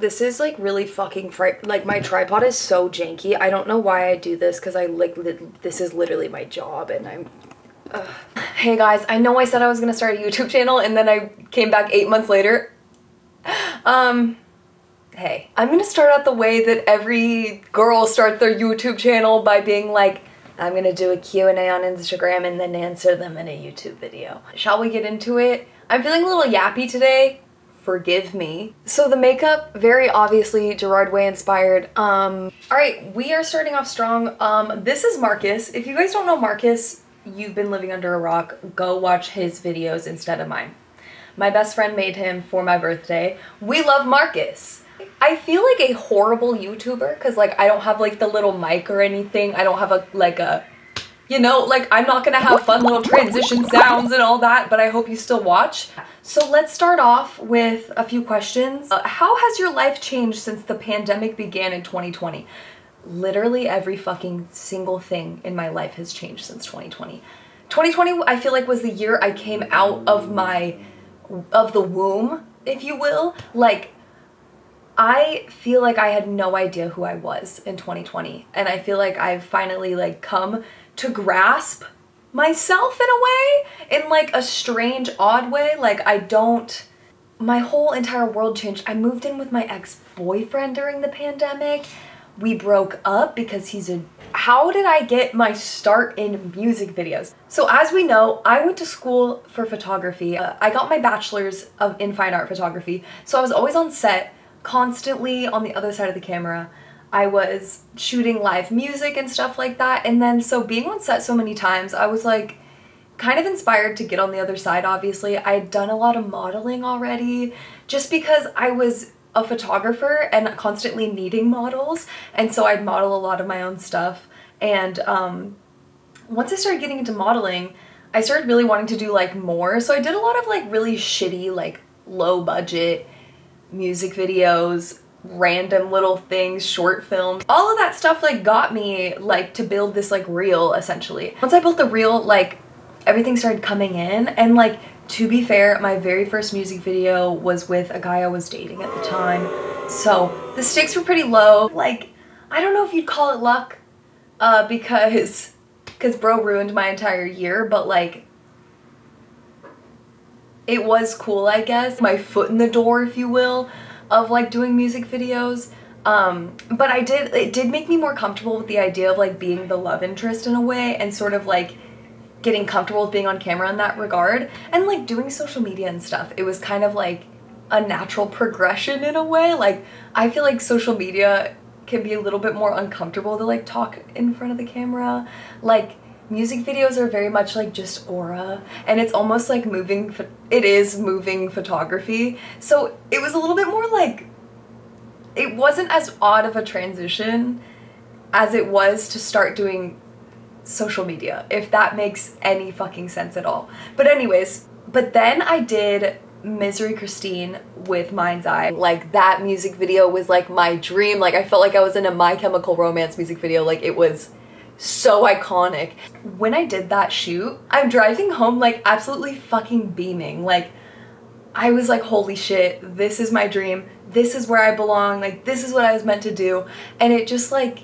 This is like really fucking like my tripod is so janky. I don't know why I do this because I like this is literally my job and I'm Hey guys, I know I said I was gonna start a YouTube channel and then I came back 8 months later. Hey, I'm gonna start out the way that every girl starts their YouTube channel by being like, I'm gonna do a Q&A on Instagram and then answer them in a YouTube video. Shall we get into it? I'm feeling a little yappy today. Forgive me. So the makeup, very obviously Gerard Way inspired. Alright, we are starting off strong. This is Marcus. If you guys don't know Marcus, you've been living under a rock. Go watch his videos instead of mine. My best friend made him for my birthday. We love Marcus. I feel like a horrible YouTuber because like I don't have like the little mic or anything. I don't have a you know, like I'm not gonna have fun little transition sounds and all that, but I hope you still watch. So let's start off with a few questions. How has your life changed since the pandemic began in 2020? Literally every fucking single thing in my life has changed since 2020. 2020 I feel like was the year I came out of the womb, if you will. Like I feel like I had no idea who I was in 2020 and I feel like I've finally like come to grasp myself in a way, in like a strange, odd way. Like my whole entire world changed. I moved in with my ex-boyfriend during the pandemic. We broke up because how did I get my start in music videos? So as we know, I went to school for photography. I got my bachelor's in fine art photography. So I was always on set, constantly on the other side of the camera. I was shooting live music and stuff like that. And then so being on set so many times, I was like kind of inspired to get on the other side, obviously. I had done a lot of modeling already just because I was a photographer and constantly needing models. And so I'd model a lot of my own stuff. And once I started getting into modeling, I started really wanting to do like more. So I did a lot of like really shitty, like low budget music videos, random little things, short films. All of that stuff like got me like to build this like reel essentially. Once I built the reel, like everything started coming in, and like to be fair, my very first music video was with a guy I was dating at the time. So the stakes were pretty low. Like, I don't know if you'd call it luck, because bro ruined my entire year, but like it was cool, I guess. My foot in the door, if you will, of like doing music videos. But it did make me more comfortable with the idea of like being the love interest in a way and sort of like getting comfortable with being on camera in that regard and like doing social media and stuff. It was kind of like a natural progression in a way. Like I feel like social media can be a little bit more uncomfortable to like talk in front of the camera. Like music videos are very much like just aura, and it's almost like moving photography. So it was a little bit more like, it wasn't as odd of a transition as it was to start doing social media, if that makes any fucking sense at all. But anyways, but then I did Misery Christine with Mind's Eye. Like that music video was like my dream. Like I felt like I was in a My Chemical Romance music video. Like it was so iconic. When I did that shoot, I'm driving home like absolutely fucking beaming. Like I was like, holy shit, this is my dream. This is where I belong. Like this is what I was meant to do. And it just like,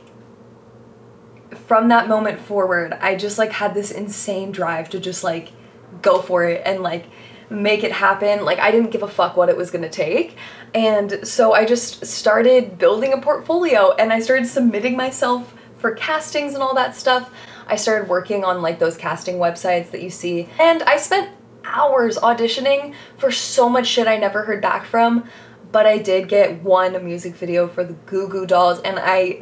from that moment forward, I just like had this insane drive to just like go for it and like make it happen. Like I didn't give a fuck what it was gonna take. And so I just started building a portfolio and I started submitting myself for castings and all that stuff. I started working on like those casting websites that you see, and I spent hours auditioning for so much shit I never heard back from, but I did get one music video for the Goo Goo Dolls, and I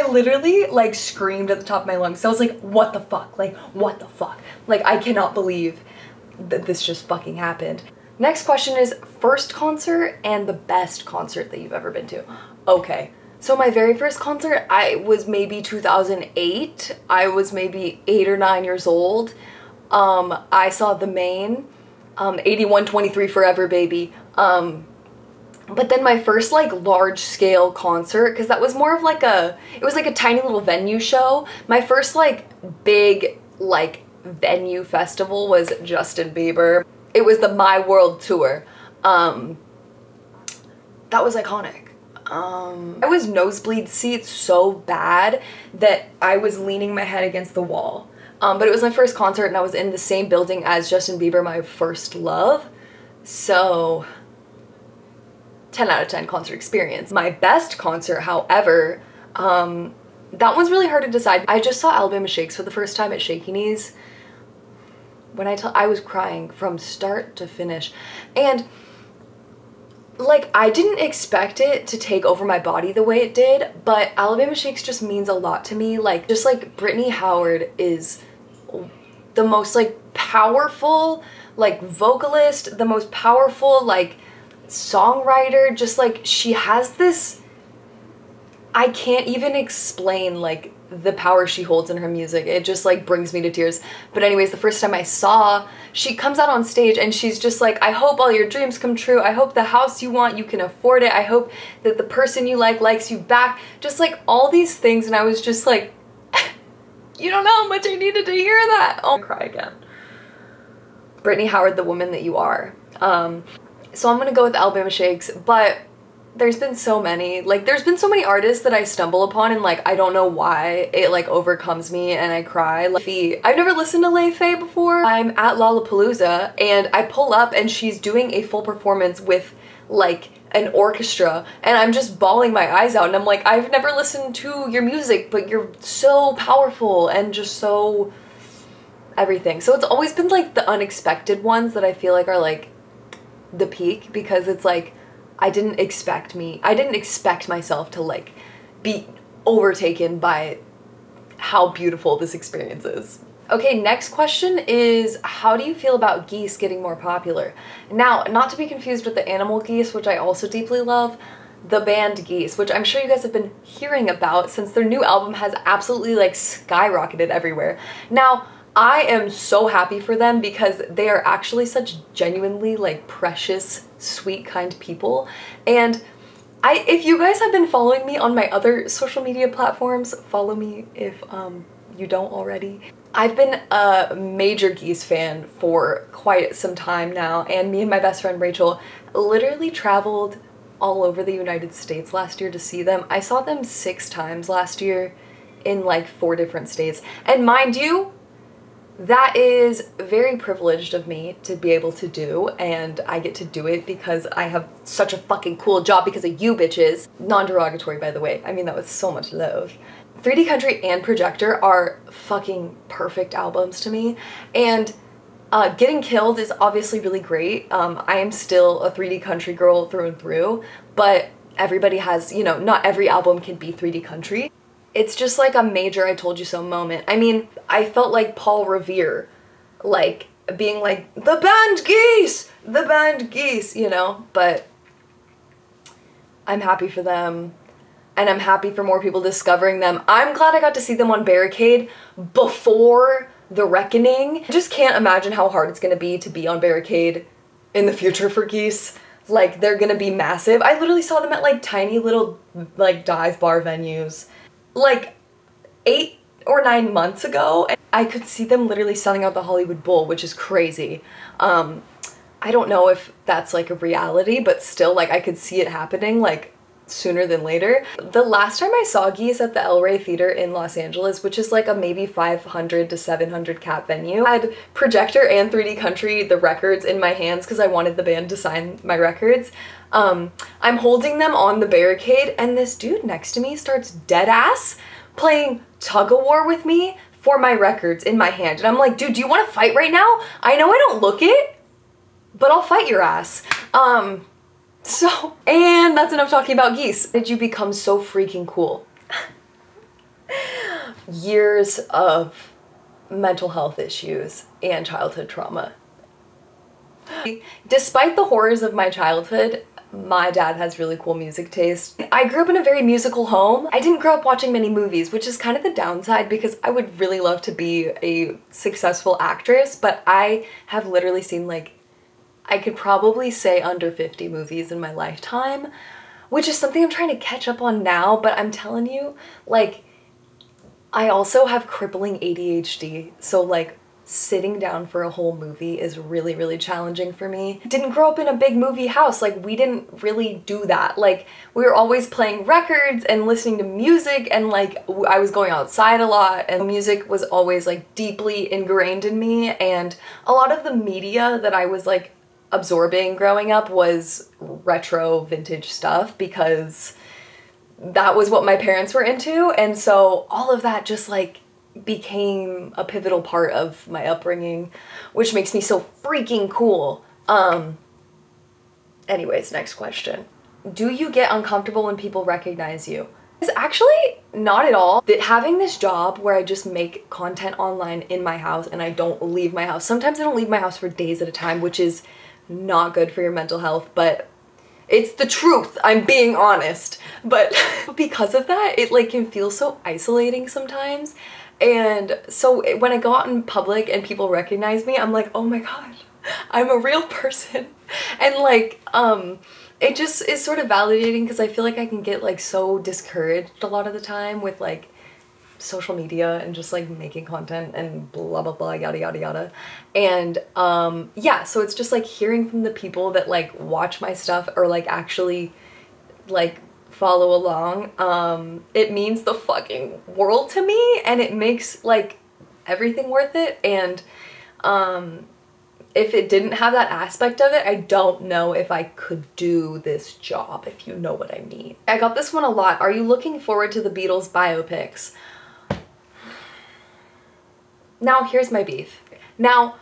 literally like screamed at the top of my lungs. So I was like, what the fuck? Like, what the fuck? Like, I cannot believe that this just fucking happened. Next question is first concert and the best concert that you've ever been to. Okay. So my very first concert, I was maybe 2008. I was maybe 8 or 9 years old. I saw The Maine, 8123 Forever Baby. But then my first like large scale concert, because that was more of like it was like a tiny little venue show. My first like big like venue festival was Justin Bieber. It was the My World Tour. that was iconic. I was nosebleed seats so bad that I was leaning my head against the wall. But it was my first concert and I was in the same building as Justin Bieber, my first love. So 10 out of 10 concert experience. My best concert, however, that one's really hard to decide. I just saw Alabama Shakes for the first time at Shaky Knees. When I was crying from start to finish. And like, I didn't expect it to take over my body the way it did, but Alabama Shakes just means a lot to me. Like, just like Brittany Howard is the most like powerful like vocalist, the most powerful like songwriter, just like she has this, I can't even explain like the power she holds in her music. It just like brings me to tears. But anyways, the first time I saw, she comes out on stage and she's just like, I hope all your dreams come true. I hope the house you want, you can afford it. I hope that the person you like likes you back. Just like all these things. And I was just like, you don't know how much I needed to hear that. I'll cry again. Brittany Howard, the woman that you are. So I'm gonna go with Alabama Shakes, but there's been so many, like there's been so many artists that I stumble upon and like I don't know why it like overcomes me and I cry. Like, I've never listened to lmfao before. I'm at Lollapalooza and I pull up and she's doing a full performance with like an orchestra and I'm just bawling my eyes out and I'm like, I've never listened to your music, but you're so powerful and just so everything. So it's always been like the unexpected ones that I feel like are like the peak, because it's like I didn't expect myself to like be overtaken by how beautiful this experience is. Okay, next question is, how do you feel about Geese getting more popular? Now, not to be confused with the animal Geese, which I also deeply love, the band Geese, which I'm sure you guys have been hearing about since their new album has absolutely like skyrocketed everywhere. Now, I am so happy for them because they are actually such genuinely like precious, sweet, kind people. And if you guys have been following me on my other social media platforms, follow me if you don't already. I've been a major Geese fan for quite some time now, and me and my best friend Rachel literally traveled all over the United States last year to see them. I saw them 6 times last year in like 4 different states. And mind you, that is very privileged of me to be able to do, and I get to do it because I have such a fucking cool job because of you bitches. Non-derogatory, by the way. I mean that with so much love. 3D Country and Projector are fucking perfect albums to me, and Getting Killed is obviously really great. I am still a 3D Country girl through and through, but everybody has, you know, not every album can be 3D Country. It's just like a major I told you so moment. I mean, I felt like Paul Revere, like being like, the band Geese, you know, but I'm happy for them and I'm happy for more people discovering them. I'm glad I got to see them on Barricade before The Reckoning. I just can't imagine how hard it's gonna be to be on Barricade in the future for Geese. Like, they're gonna be massive. I literally saw them at like tiny little like dive bar venues like 8 or 9 months ago, and I could see them literally selling out the Hollywood Bowl, which is crazy. I don't know if that's like a reality, but still, like, I could see it happening like sooner than later. The last time I saw Geese at the El Rey Theater in Los Angeles, which is like a maybe 500 to 700 cap venue, I had Projector and 3D Country, the records, in my hands because I wanted the band to sign my records. I'm holding them on the Barricade and this dude next to me starts dead ass playing tug of war with me for my records in my hand. And I'm like, dude, do you want to fight right now? I know I don't look it, but I'll fight your ass. And that's enough talking about Geese. Did you become so freaking cool? Years of mental health issues and childhood trauma. Despite the horrors of my childhood, my dad has really cool music taste. I grew up in a very musical home. I didn't grow up watching many movies, which is kind of the downside because I would really love to be a successful actress, but I have literally seen like, I could probably say under 50 movies in my lifetime, which is something I'm trying to catch up on now, but I'm telling you, like, I also have crippling ADHD, so like, sitting down for a whole movie is really, really challenging for me. Didn't grow up in a big movie house. Like, we didn't really do that. Like, we were always playing records and listening to music, and like I was going outside a lot, and music was always like deeply ingrained in me. And a lot of the media that I was like absorbing growing up was retro vintage stuff, because that was what my parents were into. And so all of that just like became a pivotal part of my upbringing, which makes me so freaking cool. Anyways, next question. Do you get uncomfortable when people recognize you? It's actually not at all. That having this job where I just make content online in my house and I don't leave my house. Sometimes I don't leave my house for days at a time, which is not good for your mental health, but it's the truth. I'm being honest. But because of that, it like can feel so isolating sometimes. And so when I go out in public and people recognize me, I'm like, oh my god, I'm a real person. And like, it just is sort of validating, because I feel like I can get like so discouraged a lot of the time with like social media and just like making content and blah blah blah, yada yada yada. And yeah, so it's just like hearing from the people that like watch my stuff or like actually like follow along, it means the fucking world to me, and it makes like everything worth it. And if it didn't have that aspect of it, I don't know if I could do this job, if you know what I mean. I got this one a lot. Are you looking forward to the Beatles biopics? Now here's my beef. Now,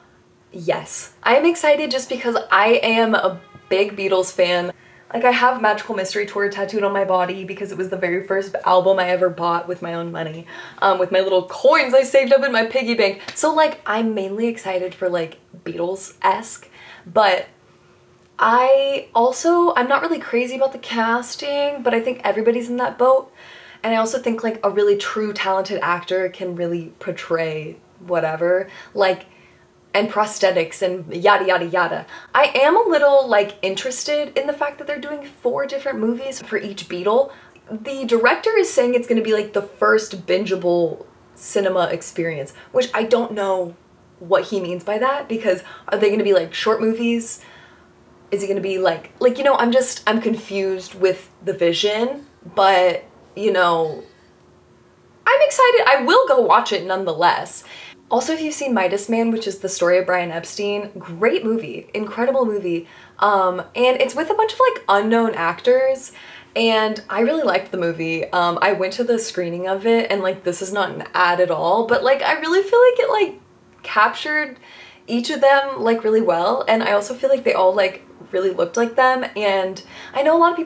yes, I am excited just because I am a big Beatles fan. Like, I have Magical Mystery Tour tattooed on my body because it was the very first album I ever bought with my own money, with my little coins I saved up in my piggy bank. So like, I'm mainly excited for like Beatles-esque, but I'm not really crazy about the casting, but I think everybody's in that boat. And I also think like a really true talented actor can really portray whatever, like, and prosthetics and yada yada yada. I am a little like interested in the fact that they're doing 4 different movies for each Beatle. The director is saying it's gonna be like the first bingeable cinema experience, which I don't know what he means by that, because are they gonna be like short movies? Is it gonna be like, you know, I'm confused with the vision, but you know, I'm excited. I will go watch it nonetheless. Also, if you've seen Midas Man, which is the story of Brian Epstein, great movie, incredible movie. And it's with a bunch of like unknown actors, and I really liked the movie. I went to the screening of it, and like, this is not an ad at all, but like, I really feel like it like captured each of them like really well. And I also feel like they all like really looked like them. And I know a lot of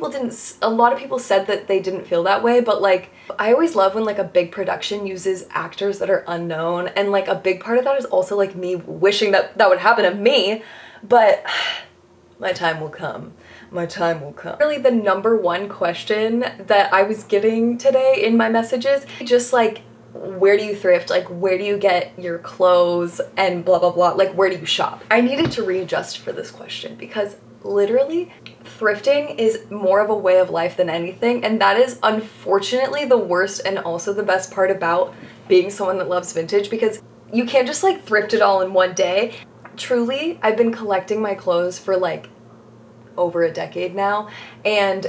people said that they didn't feel that way, but like, I always love when like a big production uses actors that are unknown, and like a big part of that is also like me wishing that that would happen to me, but my time will come. My time will come. Really, the #1 question that I was getting today in my messages, just like, where do you thrift? Like, where do you get your clothes and blah blah blah, like, where do you shop? I needed to readjust for this question, because literally thrifting is more of a way of life than anything, and that is unfortunately the worst and also the best part about being someone that loves vintage, because you can't just like thrift it all in one day. Truly, I've been collecting my clothes for like over a decade now, and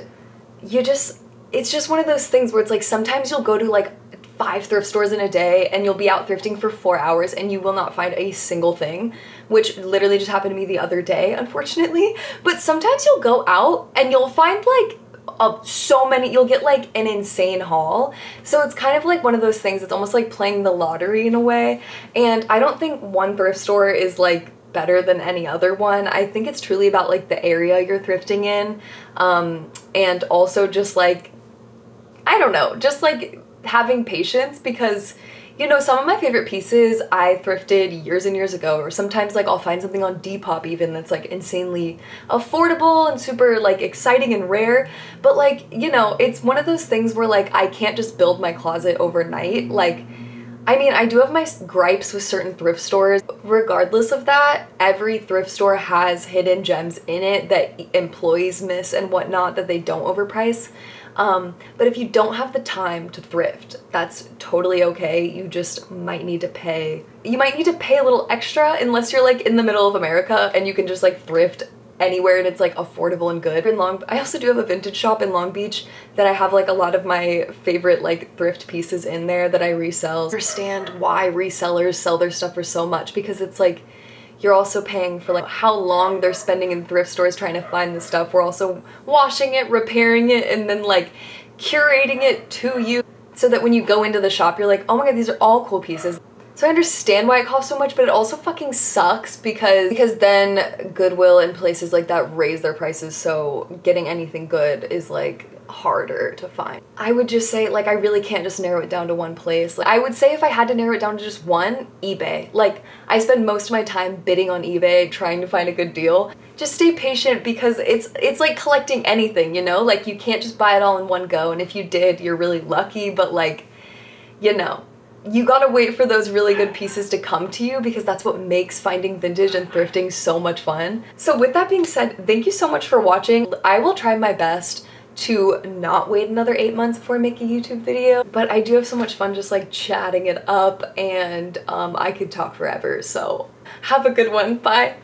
it's just one of those things where it's like, sometimes you'll go to like 5 thrift stores in a day and you'll be out thrifting for 4 hours and you will not find a single thing, which literally just happened to me the other day, unfortunately. But sometimes you'll go out and you'll find like you'll get like an insane haul. So it's kind of like one of those things, it's almost like playing the lottery in a way. And I don't think one thrift store is like better than any other one. I think it's truly about like the area you're thrifting in, and also just like, I don't know, just like having patience, because you know, some of my favorite pieces I thrifted years and years ago, or sometimes like I'll find something on Depop even that's like insanely affordable and super like exciting and rare, but like, you know, it's one of those things where like I can't just build my closet overnight. Like, I mean, I do have my gripes with certain thrift stores. Regardless of that, every thrift store has hidden gems in it that employees miss and whatnot that they don't overprice. But if you don't have the time to thrift, that's totally okay. You just might need to pay. You might need to pay a little extra unless you're like in the middle of America and you can just like thrift anywhere and it's like affordable and good. I also do have a vintage shop in Long Beach that I have like a lot of my favorite like thrift pieces in there that I resell. I understand why resellers sell their stuff for so much, because it's like you're also paying for like how long they're spending in thrift stores trying to find the stuff. We're also washing it, repairing it, and then like curating it to you so that when you go into the shop, you're like, oh my god, these are all cool pieces. So I understand why it costs so much, but it also fucking sucks because then Goodwill and places like that raise their prices, so getting anything good is like harder to find. I would just say, like, I really can't just narrow it down to one place. Like, I would say if I had to narrow it down to just one, eBay. Like, I spend most of my time bidding on eBay trying to find a good deal. Just stay patient because it's like collecting anything, you know? Like, you can't just buy it all in one go, and if you did, you're really lucky, but like, you know, you gotta wait for those really good pieces to come to you, because that's what makes finding vintage and thrifting so much fun. So with that being said, thank you so much for watching. I will try my best to not wait another 8 months before I make a YouTube video, but I do have so much fun just like chatting it up, and I could talk forever, so have a good one. Bye.